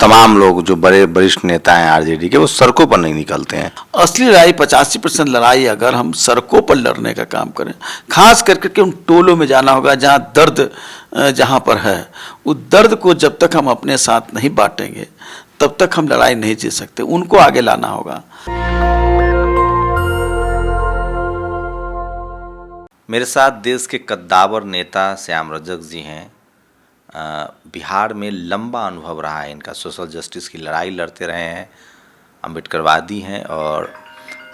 तमाम लोग जो बड़े वरिष्ठ नेता हैं आरजेडी के, वो सड़कों पर नहीं निकलते हैं। असली लड़ाई 85% लड़ाई अगर हम सड़कों पर लड़ने का काम करें, खास करके उन टोलों में जाना होगा जहाँ दर्द जहाँ पर है, उस दर्द को जब तक हम अपने साथ नहीं बांटेंगे तब तक हम लड़ाई नहीं जीत सकते। उनको आगे लाना होगा। मेरे साथ देश के कद्दावर नेता श्याम रजक जी हैं। बिहार में लंबा अनुभव रहा है इनका, सोशल जस्टिस की लड़ाई लड़ते रहे हैं, अम्बेडकरवादी हैं और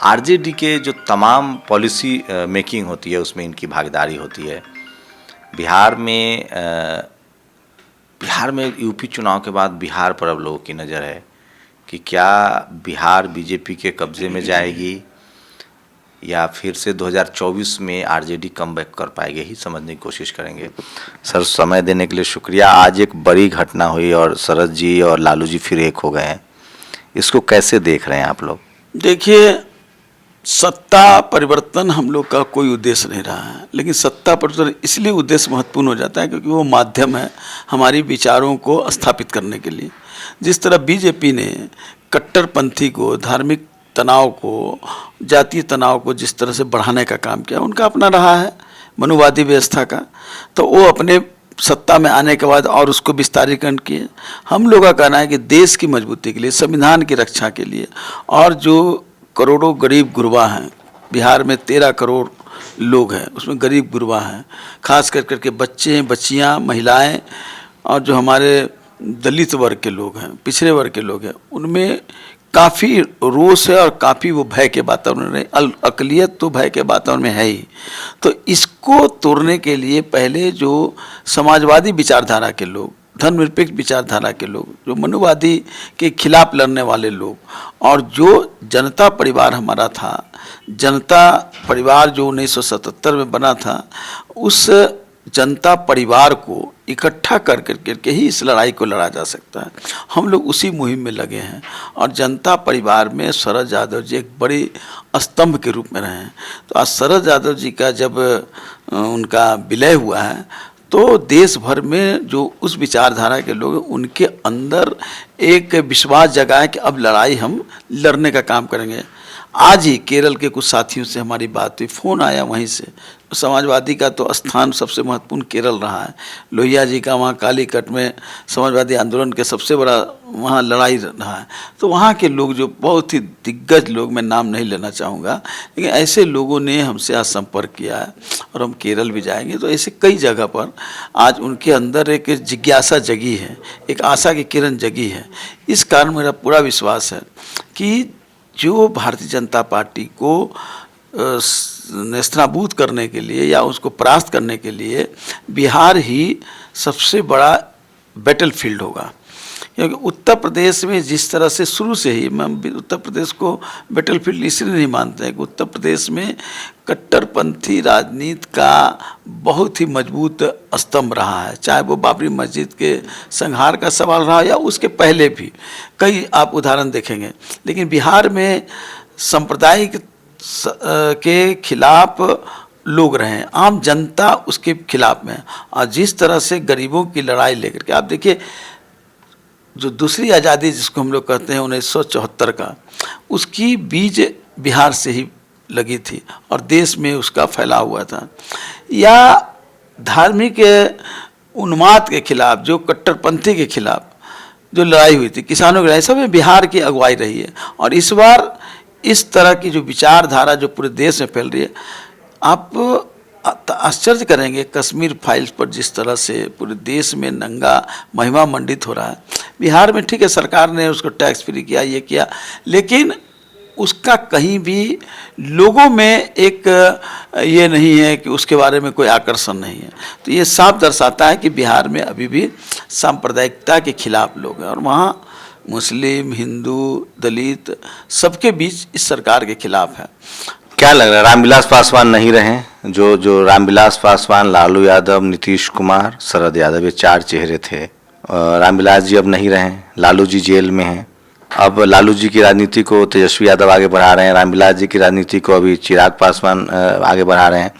आरजेडी के जो तमाम पॉलिसी मेकिंग होती है उसमें इनकी भागीदारी होती है। बिहार में यूपी चुनाव के बाद बिहार पर अब लोगों की नज़र है कि क्या बिहार बीजेपी के कब्जे में जाएगी या फिर से 2024 में आरजेडी कमबैक कर पाएगी, ही समझने की कोशिश करेंगे। सर, समय देने के लिए शुक्रिया। आज एक बड़ी घटना हुई और शरद जी और लालू जी फिर एक हो गए हैं, इसको कैसे देख रहे हैं आप लोग? देखिए, सत्ता परिवर्तन हम लोग का कोई उद्देश्य नहीं रहा है, लेकिन सत्ता परिवर्तन इसलिए उद्देश्य महत्वपूर्ण हो जाता है क्योंकि वो माध्यम है हमारी विचारों को स्थापित करने के लिए। जिस तरह बीजेपी ने कट्टरपंथी को, धार्मिक तनाव को, जातीय तनाव को जिस तरह से बढ़ाने का काम किया, उनका अपना रहा है मनुवादी व्यवस्था का, तो वो अपने सत्ता में आने के बाद और उसको विस्तारीकरण किए। हम लोग का कहना है कि देश की मजबूती के लिए, संविधान की रक्षा के लिए, और जो करोड़ों गरीब गुरबा हैं, बिहार में 13 करोड़ लोग हैं, उसमें गरीब गुरबा हैं, खास कर करके बच्चे, बच्चियां, महिलाएं और जो हमारे दलित वर्ग के लोग हैं, पिछड़े वर्ग के लोग हैं, उनमें काफ़ी रोष है और काफ़ी वो भय के वातावरण है। अक़लियत तो भय के वातावरण में है ही। तो इसको तोड़ने के लिए पहले जो समाजवादी विचारधारा के लोग, धर्मनिरपेक्ष विचारधारा के लोग, जो मनुवादी के खिलाफ लड़ने वाले लोग, और जो जनता परिवार हमारा था, जनता परिवार जो 1977 में बना था, उस जनता परिवार को इकट्ठा कर करके ही इस लड़ाई को लड़ा जा सकता है। हम लोग उसी मुहिम में लगे हैं और जनता परिवार में शरद यादव जी एक बड़ी स्तंभ के रूप में रहे हैं। तो आज शरद यादव जी का जब उनका विलय हुआ है तो देश भर में जो उस विचारधारा के लोग हैं, उनके अंदर एक विश्वास जगा है कि अब लड़ाई हम लड़ने का काम करेंगे। आज ही केरल के कुछ साथियों से हमारी बात हुई, फ़ोन आया वहीं से। समाजवादी का तो स्थान सबसे महत्वपूर्ण केरल रहा है। लोहिया जी का वहाँ कालीकट में समाजवादी आंदोलन के सबसे बड़ा वहाँ लड़ाई रहा है। तो वहाँ के लोग जो बहुत ही दिग्गज लोग, मैं नाम नहीं लेना चाहूँगा, लेकिन ऐसे लोगों ने हमसे आज संपर्क किया है और हम केरल भी जाएंगे। तो ऐसे कई जगह पर आज उनके अंदर एक जिज्ञासा जगी है, एक आशा की किरण जगी है। इस कारण मेरा पूरा विश्वास है कि जो भारतीय जनता पार्टी को नेस्तनाबूद करने के लिए या उसको परास्त करने के लिए बिहार ही सबसे बड़ा बैटल फील्ड होगा। क्योंकि उत्तर प्रदेश में जिस तरह से शुरू से ही, मैं उत्तर प्रदेश को बैटल फील्ड इसलिए नहीं मानते हैं कि उत्तर प्रदेश में कट्टरपंथी राजनीति का बहुत ही मजबूत स्तंभ रहा है। चाहे वो बाबरी मस्जिद के संहार का सवाल रहा या उसके पहले भी कई आप उदाहरण देखेंगे। लेकिन बिहार में सांप्रदायिक के खिलाफ लोग रहे हैं, आम जनता उसके खिलाफ में। और जिस तरह से गरीबों की लड़ाई लेकर के आप देखिए, जो दूसरी आज़ादी जिसको हम लोग कहते हैं 1974 का, उसकी बीज बिहार से ही लगी थी और देश में उसका फैलाव हुआ था। या धार्मिक उन्माद के खिलाफ, जो कट्टरपंथी के खिलाफ जो लड़ाई हुई थी, किसानों की लड़ाई, सब में बिहार की अगुवाई रही है। और इस बार इस तरह की जो विचारधारा जो पूरे देश में फैल रही है, आप आश्चर्य करेंगे कश्मीर फाइल्स पर जिस तरह से पूरे देश में नंगा महिमा मंडित हो रहा है। बिहार में ठीक है, सरकार ने उसको टैक्स फ्री किया, ये किया, लेकिन उसका कहीं भी लोगों में एक ये नहीं है कि उसके बारे में कोई आकर्षण नहीं है। तो ये साफ दर्शाता है कि बिहार में अभी भी सांप्रदायिकता के खिलाफ लोग हैं और वहाँ मुस्लिम, हिंदू, दलित सबके बीच इस सरकार के खिलाफ है। क्या लग रहा है, रामविलास पासवान नहीं रहे? जो रामविलास पासवान, लालू यादव, नीतीश कुमार, शरद यादव, ये 4 चेहरे थे। रामविलास जी अब नहीं रहे, लालू जी जेल में हैं। अब लालू जी की राजनीति को तेजस्वी यादव आगे बढ़ा रहे हैं, रामविलास जी की राजनीति को अभी चिराग पासवान आगे बढ़ा रहे हैं।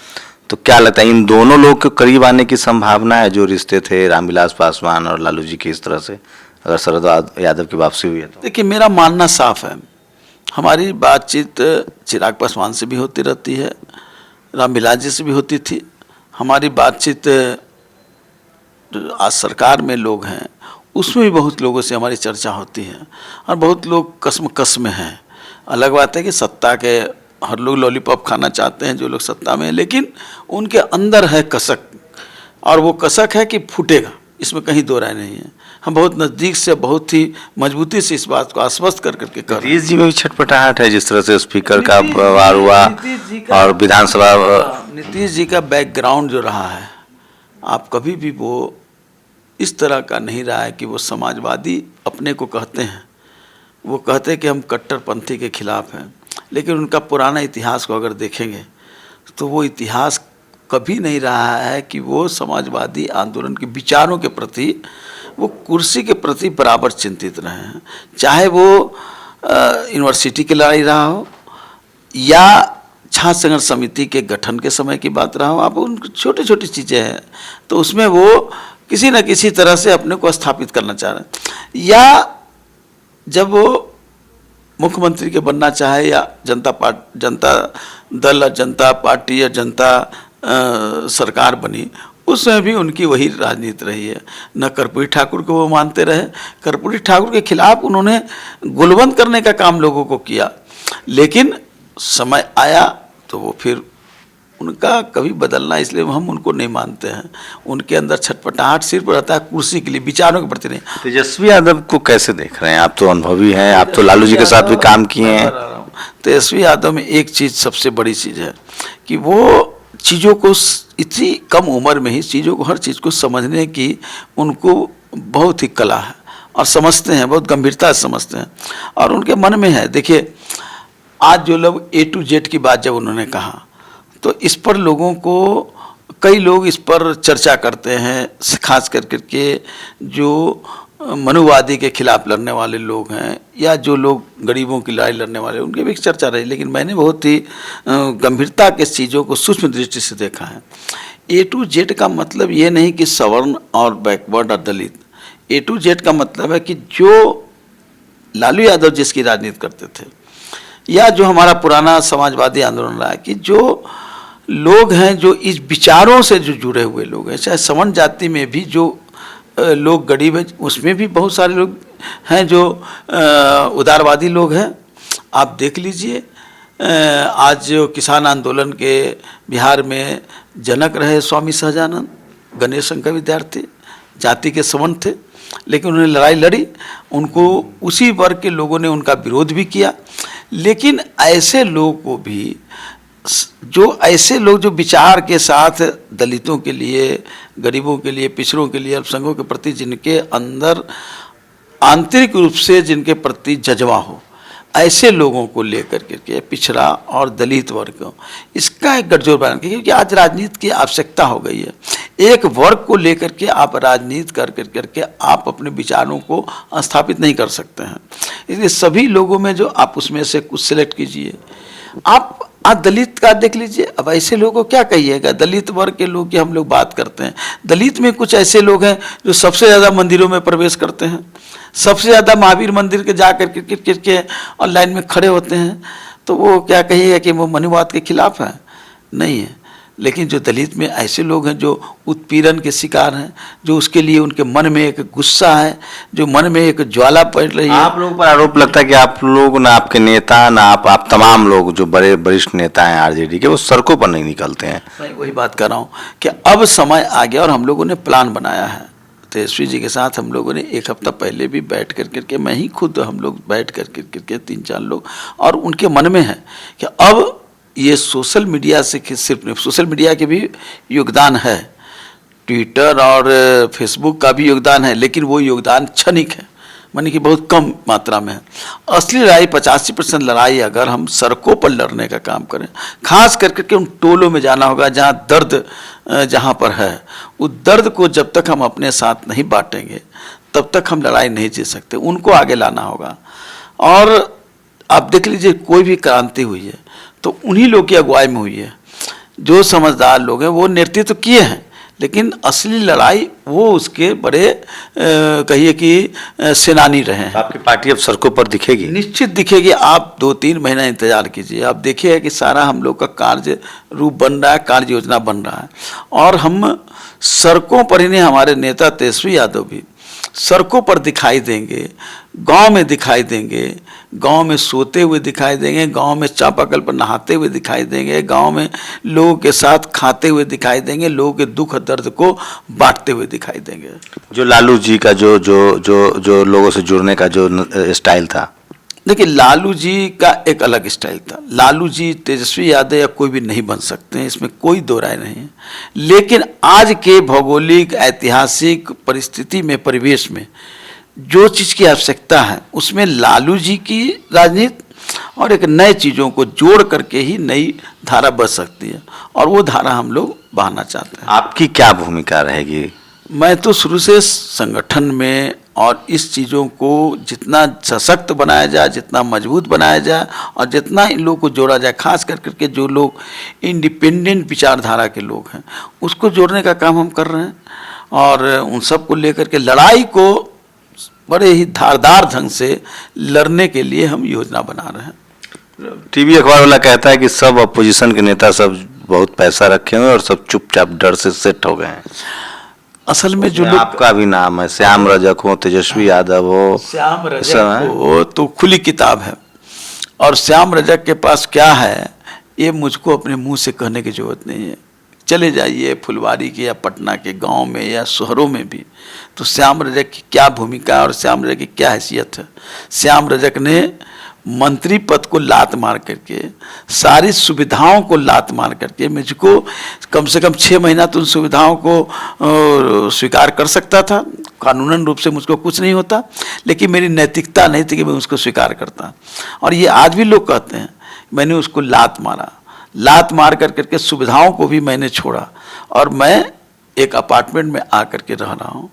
तो क्या लगता है, इन दोनों लोग के करीब आने की संभावना है? जो रिश्ते थे रामविलास पासवान और लालू जी के, इस तरह से अगर शरद यादव की वापसी हुई है तो? देखिए, मेरा मानना साफ है। हमारी बातचीत चिराग पासवान से भी होती रहती है, रामविलास जी से भी होती थी। हमारी बातचीत आज सरकार में लोग हैं उसमें भी बहुत लोगों से हमारी चर्चा होती है, और बहुत लोग कसम में हैं। अलग बात है कि सत्ता के हर लोग लॉलीपॉप खाना चाहते हैं जो लोग सत्ता में हैं, लेकिन उनके अंदर है कसक, और वो कसक है कि फूटेगा, इसमें कहीं दो राय नहीं है। हम बहुत नज़दीक से, बहुत ही मजबूती से इस बात को आश्वस्त कर करके कर रहे हैं। नीतीश जी में भी छटपटाहट है, जिस तरह से स्पीकर का व्यवहार हुआ और विधानसभा। नीतीश जी का बैकग्राउंड जो रहा है, आप कभी भी वो इस तरह का नहीं रहा है कि वो समाजवादी अपने को कहते हैं, वो कहते हैं कि हम कट्टरपंथी के खिलाफ हैं, लेकिन उनका पुराना इतिहास को अगर देखेंगे तो वो इतिहास कभी नहीं रहा है कि वो समाजवादी आंदोलन के विचारों के प्रति, वो कुर्सी के प्रति बराबर चिंतित रहे हैं। चाहे वो यूनिवर्सिटी की लड़ाई रहा हो या छात्र संघर्ष समिति के गठन के समय की बात रहा हो, आप उन छोटी छोटी चीज़ें हैं तो उसमें वो किसी न किसी तरह से अपने को स्थापित करना चाह रहे हैं। या जब वो मुख्यमंत्री के बनना चाहे या जनता दल, जनता पार्टी या जनता सरकार बनी, उसमें भी उनकी वही राजनीति रही है। न कर्पूरी ठाकुर को वो मानते रहे, कर्पूरी ठाकुर के खिलाफ उन्होंने गुलबंद करने का काम लोगों को किया, लेकिन समय आया तो वो फिर उनका कभी बदलना, इसलिए हम उनको नहीं मानते हैं। उनके अंदर छटपटाहट सिर्फ रहता है कुर्सी के लिए, विचारों के प्रति नहीं। तेजस्वी यादव को कैसे देख रहे हैं? आप तो अनुभवी हैं, आप तो लालू जी के साथ भी काम किए हैं। तेजस्वी यादव में एक चीज़ सबसे बड़ी चीज़ है कि वो चीज़ों को इतनी कम उम्र में ही चीज़ों को, हर चीज़ को समझने की उनको बहुत ही कला है, और समझते हैं, बहुत गंभीरता से समझते हैं, और उनके मन में है। देखिए, आज जो लोग A to Z की बात जब उन्होंने कहा तो इस पर लोगों को, कई लोग इस पर चर्चा करते हैं, खास करके जो मनुवादी के खिलाफ लड़ने वाले लोग हैं या जो लोग गरीबों की लड़ाई लड़ने वाले, उनकी भी चर्चा रही, लेकिन मैंने बहुत ही गंभीरता के चीज़ों को सूक्ष्म दृष्टि से देखा है। A to Z का मतलब ये नहीं कि सवर्ण और बैकवर्ड और दलित। A to Z का मतलब है कि जो लालू यादव जिसकी राजनीति करते थे, या जो हमारा पुराना समाजवादी आंदोलन रहा है, कि जो लोग हैं जो इस विचारों से जो जुड़े हुए लोग हैं, चाहे सवर्ण जाति में भी जो लोग गरीब हैं, उसमें भी बहुत सारे लोग हैं जो उदारवादी लोग हैं। आप देख लीजिए, आज जो किसान आंदोलन के बिहार में जनक रहे स्वामी सहजानंद, गणेश शंकर विद्यार्थी, जाति के सवर्ण थे, लेकिन उन्होंने लड़ाई लड़ी, उनको उसी वर्ग के लोगों ने उनका विरोध भी किया। लेकिन ऐसे लोग को भी, जो ऐसे लोग जो विचार के साथ दलितों के लिए, गरीबों के लिए, पिछड़ों के लिए, अल्पसंख्यकों के प्रति जिनके अंदर आंतरिक रूप से जिनके प्रति जज्बा हो, ऐसे लोगों को लेकर के पिछड़ा और दलित वर्ग को, इसका एक गठजोड़ बना, क्योंकि आज राजनीति की आवश्यकता हो गई है। एक वर्ग को लेकर के आप राजनीति करके आप अपने विचारों को स्थापित नहीं कर सकते हैं। इसलिए सभी लोगों में जो आप उसमें से कुछ सिलेक्ट कीजिए। आप आज दलित का देख लीजिए, अब ऐसे लोगों को क्या कहिएगा, दलित वर्ग के लोग की हम लोग बात करते हैं। दलित में कुछ ऐसे लोग हैं जो सबसे ज़्यादा मंदिरों में प्रवेश करते हैं, सबसे ज़्यादा महावीर मंदिर के जा के और लाइन में खड़े होते हैं, तो वो क्या कहिएगा कि वो मनुवाद के खिलाफ है? नहीं है। लेकिन जो दलित में ऐसे लोग हैं जो उत्पीड़न के शिकार हैं, जो उसके लिए उनके मन में एक गुस्सा है, जो मन में एक ज्वाला पड़ रही है। आप लोगों पर आरोप लगता है कि आप लोग, ना आपके नेता, ना आप तमाम लोग जो बड़े वरिष्ठ नेता हैं आरजेडी के, वो सड़कों पर नहीं निकलते हैं। मैं वही बात कर रहा हूँ कि अब समय आ गया और हम लोगों ने प्लान बनाया है। तेजस्वी जी के साथ हम लोगों ने एक हफ्ता पहले भी बैठ करके, मैं ही खुद, हम लोग बैठ करके 3-4 लोग, और उनके मन में है कि अब ये सोशल मीडिया से, सिर्फ नहीं, सोशल मीडिया के भी योगदान है, ट्विटर और फेसबुक का भी योगदान है, लेकिन वो योगदान क्षणिक है, मानी कि बहुत कम मात्रा में है। असली लड़ाई 85% लड़ाई अगर हम सड़कों पर लड़ने का काम करें, खास करके उन टोलों में जाना होगा जहाँ दर्द जहाँ पर है, उस दर्द को जब तक हम अपने साथ नहीं बांटेंगे तब तक हम लड़ाई नहीं जीत सकते, उनको आगे लाना होगा। और आप देख लीजिए, कोई भी क्रांति हुई है तो उन्हीं लोग की अगुवाई में हुई है। जो समझदार लोग हैं वो नेतृत्व किए हैं, लेकिन असली लड़ाई वो उसके बड़े कहिए कि सेनानी रहे हैं। आपकी पार्टी अब सड़कों पर दिखेगी? निश्चित दिखेगी। आप 2-3 महीना इंतजार कीजिए, आप देखिए कि सारा हम लोग का कार्य रूप बन रहा है, कार्य योजना बन रहा है। और हम सड़कों पर ही नहीं, हमारे नेता तेजस्वी यादव भी सड़कों पर दिखाई देंगे, गांव में दिखाई देंगे, गांव में सोते हुए दिखाई देंगे, गांव में चापाकल पर नहाते हुए दिखाई देंगे, गांव में लोगों के साथ खाते हुए दिखाई देंगे, लोगों के दुख दर्द को बांटते हुए दिखाई देंगे। जो लालू जी का जो लोगों से जुड़ने का जो स्टाइल था, देखिए लालू जी का एक अलग स्टाइल था। लालू जी तेजस्वी यादव या कोई भी नहीं बन सकते हैं, इसमें कोई दो राय नहीं है। लेकिन आज के भौगोलिक ऐतिहासिक परिस्थिति में, परिवेश में जो चीज़ की आवश्यकता है उसमें लालू जी की राजनीति और एक नए चीज़ों को जोड़ करके ही नई धारा बच सकती है, और वो धारा हम लोग बहाना चाहते हैं। आपकी क्या भूमिका रहेगी? मैं तो शुरू से संगठन में और इस चीज़ों को जितना सशक्त बनाया जाए, जितना मजबूत बनाया जाए और जितना इन लोगों को जोड़ा जाए, खास करके जो लोग इंडिपेंडेंट विचारधारा के लोग हैं उसको जोड़ने का काम हम कर रहे हैं। और उन सब को लेकर के लड़ाई को बड़े ही धारदार ढंग से लड़ने के लिए हम योजना बना रहे हैं। टीवी अखबार वाला कहता है कि सब अपोजिशन के नेता सब बहुत पैसा रखे हुए और सब चुपचाप डर से सेट हो गए हैं। असल में जो लोग, आपका भी नाम है, श्याम रजक हो, तेजस्वी यादव हो, श्याम रजक हो तो खुली किताब है। और श्याम रजक के पास क्या है ये मुझको अपने मुंह से कहने की जरूरत नहीं है। चले जाइए फुलवारी के या पटना के गांव में या शहरों में भी, तो श्याम रजक की क्या भूमिका है और श्याम रजक की क्या हैसियत है। श्याम रजक ने मंत्री पद को लात मार करके, सारी सुविधाओं को लात मार करके, मुझको कम से कम 6 महीना तो उन सुविधाओं को स्वीकार कर सकता था। कानूनन रूप से मुझको कुछ नहीं होता, लेकिन मेरी नैतिकता नहीं थी कि मैं उसको स्वीकार करता। और ये आज भी लोग कहते हैं मैंने उसको लात मारा, लात मार करके सुविधाओं को भी मैंने छोड़ा और मैं एक अपार्टमेंट में आकर के रह रहा हूँ।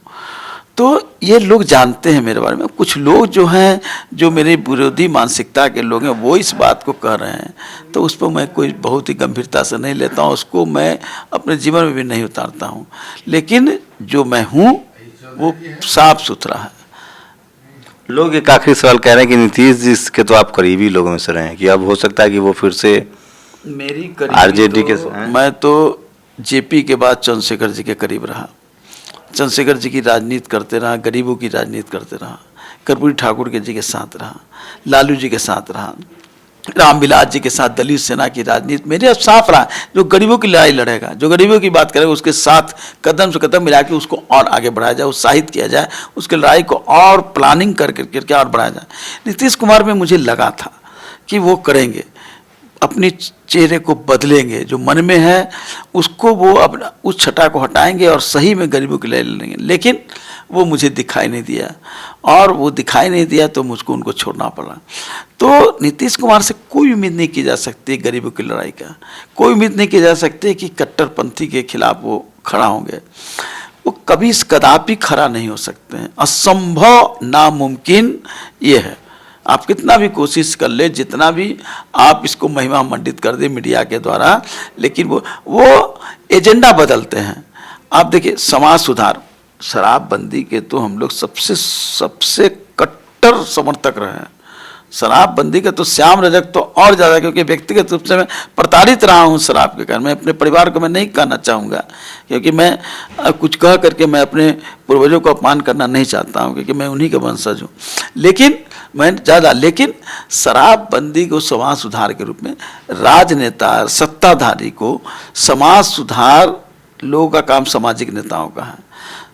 तो ये लोग जानते हैं मेरे बारे में। कुछ लोग जो हैं, जो मेरे विरोधी मानसिकता के लोग हैं, वो इस बात को कह रहे हैं, तो उस पर मैं कोई बहुत ही गंभीरता से नहीं लेता हूँ, उसको मैं अपने जीवन में भी नहीं उतारता हूँ। लेकिन जो मैं हूँ वो साफ सुथरा है। लोग एक आखिरी सवाल कह रहे हैं कि नीतीश जी के तो आप करीबी लोगों में से रहे हैं कि अब हो सकता है कि वो फिर से मेरी आरजेडी के मैं तो जेपी के बाद चंद्रशेखर जी के करीब रहा। चंद्रशेखर जी की राजनीति करते रहा, गरीबों की राजनीति करते रहा, कर्पूरी ठाकुर के जी के साथ रहा, लालू जी के साथ रहा, रामविलास जी के साथ दलित सेना की राजनीति मेरे अब साफ रहा। जो गरीबों की लड़ाई लड़ेगा, जो गरीबों की बात करेगा, उसके साथ कदम से कदम मिला के उसको और आगे बढ़ाया जाए, उत्साहित किया जाए, उसकी लड़ाई को और प्लानिंग करके और बढ़ाया जाए। नीतीश कुमार में मुझे लगा था कि वो करेंगे, अपनी चेहरे को बदलेंगे, जो मन में है उसको वो अपना उस छटा को हटाएंगे और सही में गरीबों के लिए लड़ेंगे। लेकिन वो मुझे दिखाई नहीं दिया, और वो दिखाई नहीं दिया तो मुझको उनको छोड़ना पड़ा। तो नीतीश कुमार से कोई उम्मीद नहीं की जा सकती गरीबों की लड़ाई का, कोई उम्मीद नहीं की जा सकती कि कट्टरपंथी के खिलाफ वो खड़ा होंगे। वो कभी कदापि खड़ा नहीं हो सकते हैं, असंभव, नामुमकिन ये है। आप कितना भी कोशिश कर ले, जितना भी आप इसको महिमा मंडित कर दे मीडिया के द्वारा, लेकिन वो एजेंडा बदलते हैं। आप देखिए समाज सुधार, शराबबंदी के तो हम लोग सबसे कट्टर समर्थक रहे हैं। शराबबंदी का तो श्याम रजक तो और ज़्यादा, क्योंकि व्यक्तिगत रूप से मैं प्रताड़ित रहा हूँ शराब के कारण। मैं अपने परिवार को मैं नहीं कहना चाहूँगा, क्योंकि मैं कुछ कह करके मैं अपने पूर्वजों को अपमान करना नहीं चाहता हूँ, क्योंकि मैं उन्हीं का वंशज हूँ। लेकिन शराबबंदी को समाज सुधार के रूप में, राजनेता सत्ताधारी को समाज सुधार, लोगों का काम सामाजिक नेताओं का है।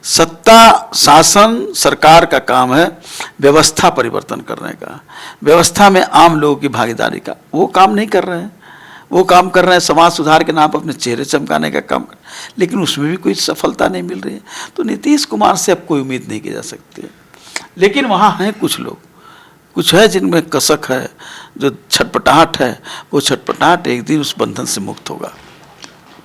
सत्ता शासन सरकार का काम है व्यवस्था परिवर्तन करने का, व्यवस्था में आम लोगों की भागीदारी का। वो काम नहीं कर रहे हैं, वो काम कर रहे हैं समाज सुधार के नाम पर अपने चेहरे चमकाने का काम कर, लेकिन उसमें भी कोई सफलता नहीं मिल रही है। तो नीतीश कुमार से अब कोई उम्मीद नहीं की जा सकती। लेकिन वहाँ हैं कुछ लोग, कुछ है जिनमें कसक है, जो छटपटाहट है, वो छटपटाहट एक दिन उस बंधन से मुक्त होगा।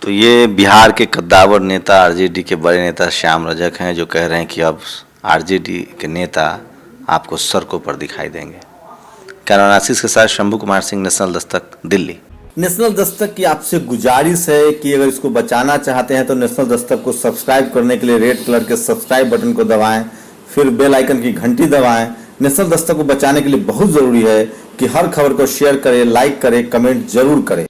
तो ये बिहार के कद्दावर नेता, आरजेडी के बड़े नेता श्याम रजक हैं, जो कह रहे हैं कि अब आरजेडी के नेता आपको सड़कों पर दिखाई देंगे। कैमरामैन आशीष के साथ शंभू कुमार सिंह, नेशनल दस्तक, दिल्ली। नेशनल दस्तक की आपसे गुजारिश है कि अगर इसको बचाना चाहते हैं तो नेशनल दस्तक को सब्सक्राइब करने के लिए रेड कलर के सब्सक्राइब बटन को दबाएं, फिर बेल आइकन की घंटी दबाएं। नेशनल दस्तक को बचाने के लिए बहुत ज़रूरी है कि हर खबर को शेयर करें, लाइक करें, कमेंट जरूर करें।